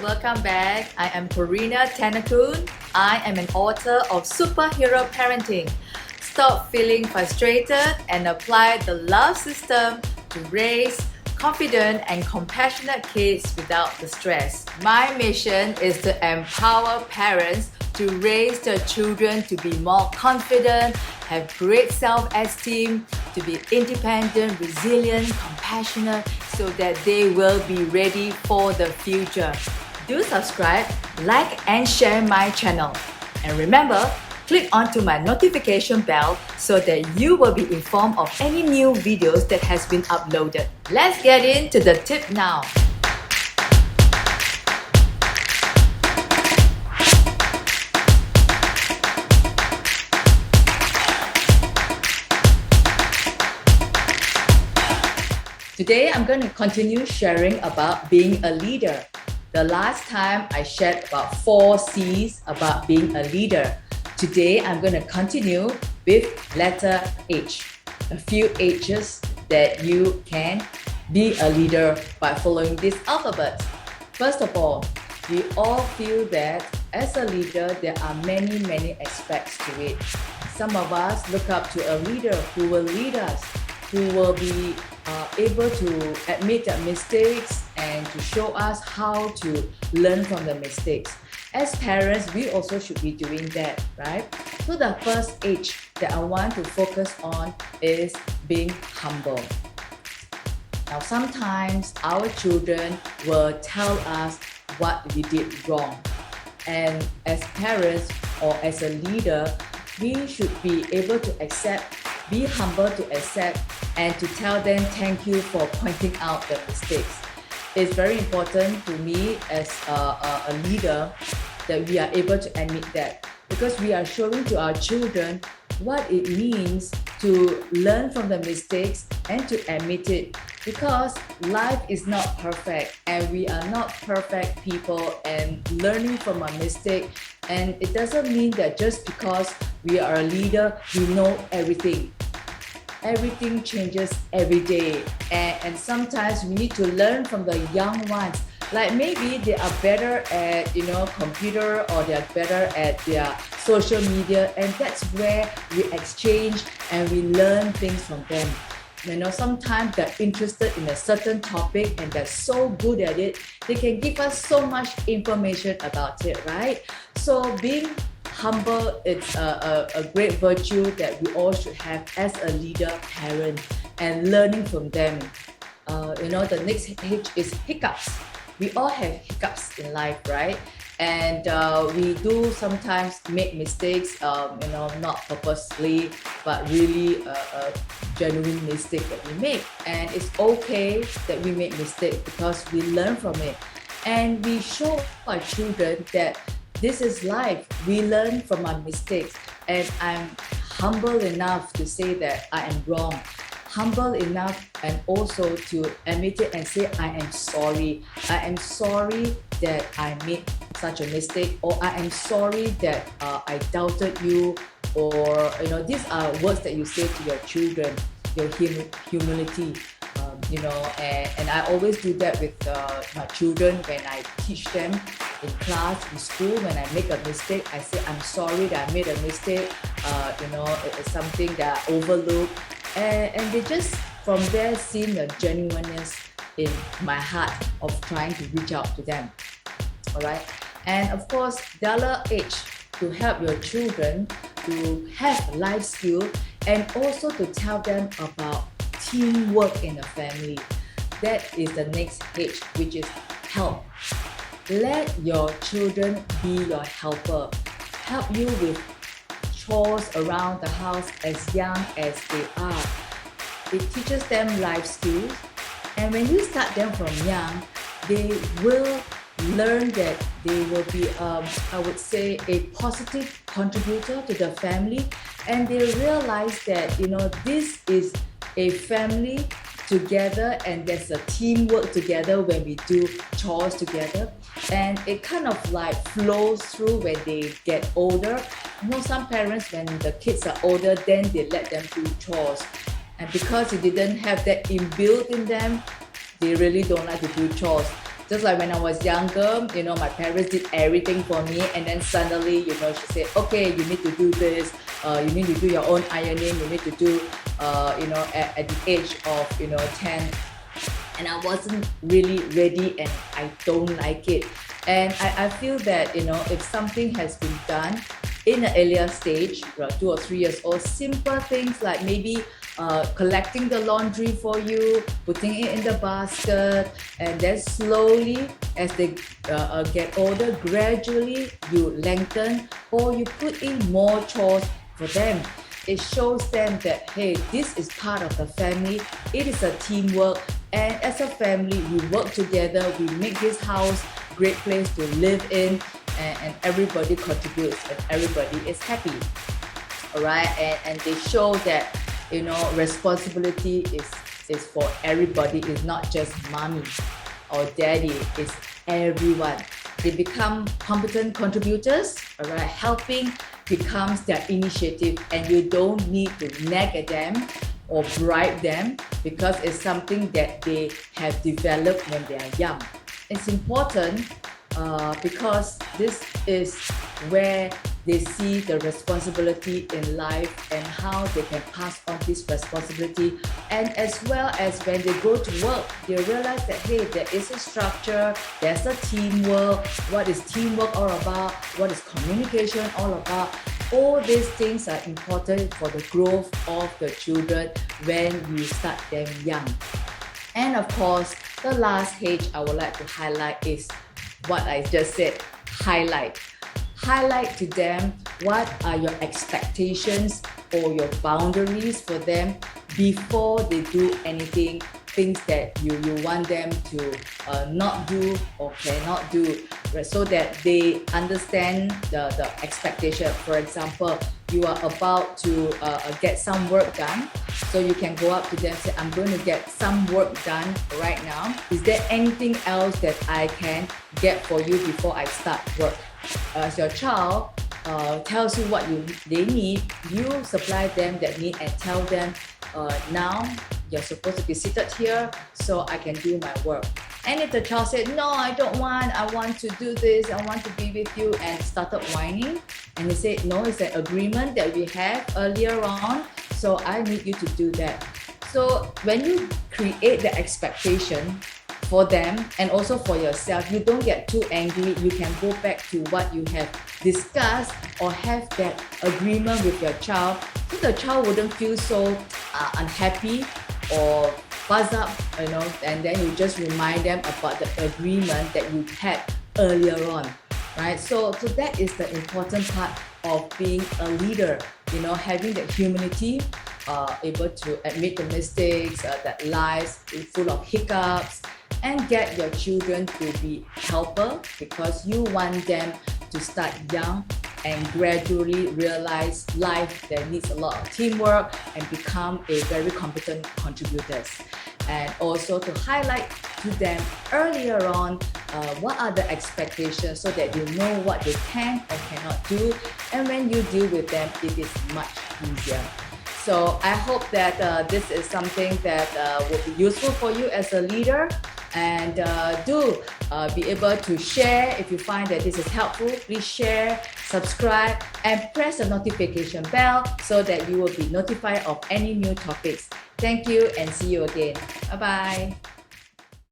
welcome back. I am Corina Tanakun. I am an author of Superhero Parenting. Stop feeling frustrated and apply the love system to raise confident and compassionate kids without the stress. My mission is to empower parents to raise their children to be more confident, have great self-esteem, to be independent, resilient, compassionate, so that they will be ready for the future. Do subscribe, like and share my channel. And remember, click onto my notification bell so that you will be informed of any new videos that has been uploaded. Let's get into the tip now. Today, I'm going to continue sharing about being a leader. The last time I shared about 4 C's about being a leader. Today, I'm going to continue with letter H. A few H's that you can be a leader by following this alphabet. First of all, we all feel that as a leader, there are many aspects to it. Some of us look up to a leader who will lead us, who will be able to admit their mistakes and to show us how to learn from the mistakes. As parents, we also should be doing that, right? So the first H that I want to focus on is being humble. Now, sometimes our children will tell us what we did wrong. And as parents or as a leader, we should be able to accept, be humble to accept, and to tell them thank you for pointing out the mistakes. It's very important to me as a leader that we are able to admit that, because we are showing to our children what it means to learn from the mistakes and to admit it, because life is not perfect and we are not perfect people, and learning from a mistake, and it doesn't mean that just because we are a leader we know everything. Everything changes every day, and sometimes we need to learn from the young ones. Like maybe they are better at computer, or they are better at their social media, and that's where we exchange and we learn things from them. Sometimes they're interested in a certain topic and they're so good at it, they can give us so much information about it, right? So being humble, it's a great virtue that we all should have as a leader, parent, and learning from them. The next H is hiccups. We all have hiccups in life, right? And we do sometimes make mistakes, not purposely, but really a genuine mistake that we make. And it's okay that we make mistakes because we learn from it. And we show our children that this is life. We learn from our mistakes. And I'm humble enough to say that I am wrong. Humble enough and also to admit it and say I am sorry. I am sorry that I made such a mistake, or I am sorry that I doubted you, or these are words that you say to your children, your humility. And I always do that with my children when I teach them in class, in school. When I make a mistake, I say I'm sorry that I made a mistake. It's something that I overlooked, and they just from there see the genuineness in my heart of trying to reach out to them. All right, and of course, dollar H, to help your children to have life skill and also to tell them about teamwork in a family. That is the next H, which is help. Let your children be your helper. Help you with chores around the house as young as they are. It teaches them life skills, and when you start them from young, they will learn that they will be, I would say, a positive contributor to the family, and they realize that this is a family together, and there's a teamwork together when we do chores together, and it kind of like flows through when they get older. Some parents, when the kids are older, then they let them do chores, and because they didn't have that inbuilt in them, they really don't like to do chores. Just like when I was younger, my parents did everything for me, and then suddenly, she said, okay, you need to do this, you need to do your own ironing, you need to do, at the age of, 10. And I wasn't really ready, and I don't like it. And I feel that, if something has been done in an earlier stage, 2 or 3 years old, simple things like maybe collecting the laundry for you, putting it in the basket, and then slowly as they get older, gradually you lengthen or you put in more chores for them. It shows them that, hey, this is part of the family, it is a teamwork, and as a family we work together, we make this house a great place to live in, and everybody contributes and everybody is happy. Alright, and they show that responsibility is for everybody. It's not just mommy or daddy, it's everyone. They become competent contributors, alright, helping becomes their initiative, and you don't need to nag at them or bribe them because it's something that they have developed when they are young. It's important because this is where they see the responsibility in life and how they can pass on this responsibility. And as well as when they go to work, they realize that, hey, there is a structure, there's a teamwork. What is teamwork all about? What is communication all about? All these things are important for the growth of the children when you start them young. And of course, the last H I would like to highlight is what I just said, highlight. Highlight to them what are your expectations or your boundaries for them before they do anything, things that you want them to not do or cannot do, right? So that they understand the expectation. For example, you are about to get some work done, so you can go up to them and say, I'm going to get some work done right now. Is there anything else that I can get for you before I start work? As your child tells you what they need, you supply them that need and tell them, now you're supposed to be seated here so I can do my work. And if the child said, no, I don't want, I want to do this, I want to be with you, and started whining, and they said, no, it's an agreement that we had earlier on, so I need you to do that. So when you create the expectation for them and also for yourself, you don't get too angry. You can go back to what you have discussed or have that agreement with your child, so the child wouldn't feel so unhappy or buzz up, and then you just remind them about the agreement that you had earlier on, right? So that is the important part of being a leader, having that humility, able to admit the mistakes, that life is full of hiccups, and get your children to be helper because you want them to start young and gradually realize life that needs a lot of teamwork and become a very competent contributors. And also to highlight to them earlier on what are the expectations so that you know what they can or cannot do, and when you deal with them, it is much easier. So I hope that this is something that will be useful for you as a leader. And do be able to share. If you find that this is helpful, please share, subscribe, and press the notification bell so that you will be notified of any new topics. Thank you and see you again. Bye-bye.